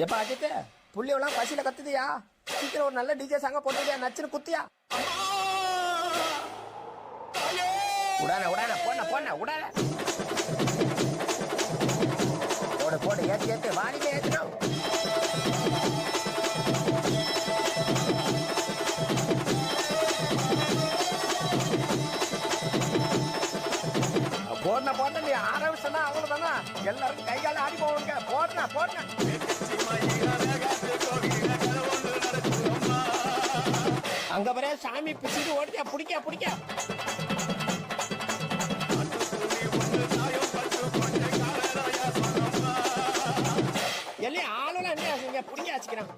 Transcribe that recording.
எப்ப அஜித் புள்ளியெல்லாம் பசியில கத்துதியா? சீக்கிரம் ஒரு நல்ல டிஜே சாங்க போட்டுதியா, நச்சுன்னு குத்தியா? உடான உடான போன போன உடான போடு போடு ஏத்து ஏத்து வாணிக்கே ஏத்துறோம். போடன போட்ட நீ ஆரம்பிச்சா அவ்வளவுதானா? எல்லாரும் கைகால ஆடி போவாங்க. போடன போடன அங்க வர சாமி பிடிச்சிட்டு ஓடியா பிடிக்க பிடிக்க எல்லாம் ஆளுநர் என்ன பிடிக்க வச்சுக்கிறான்.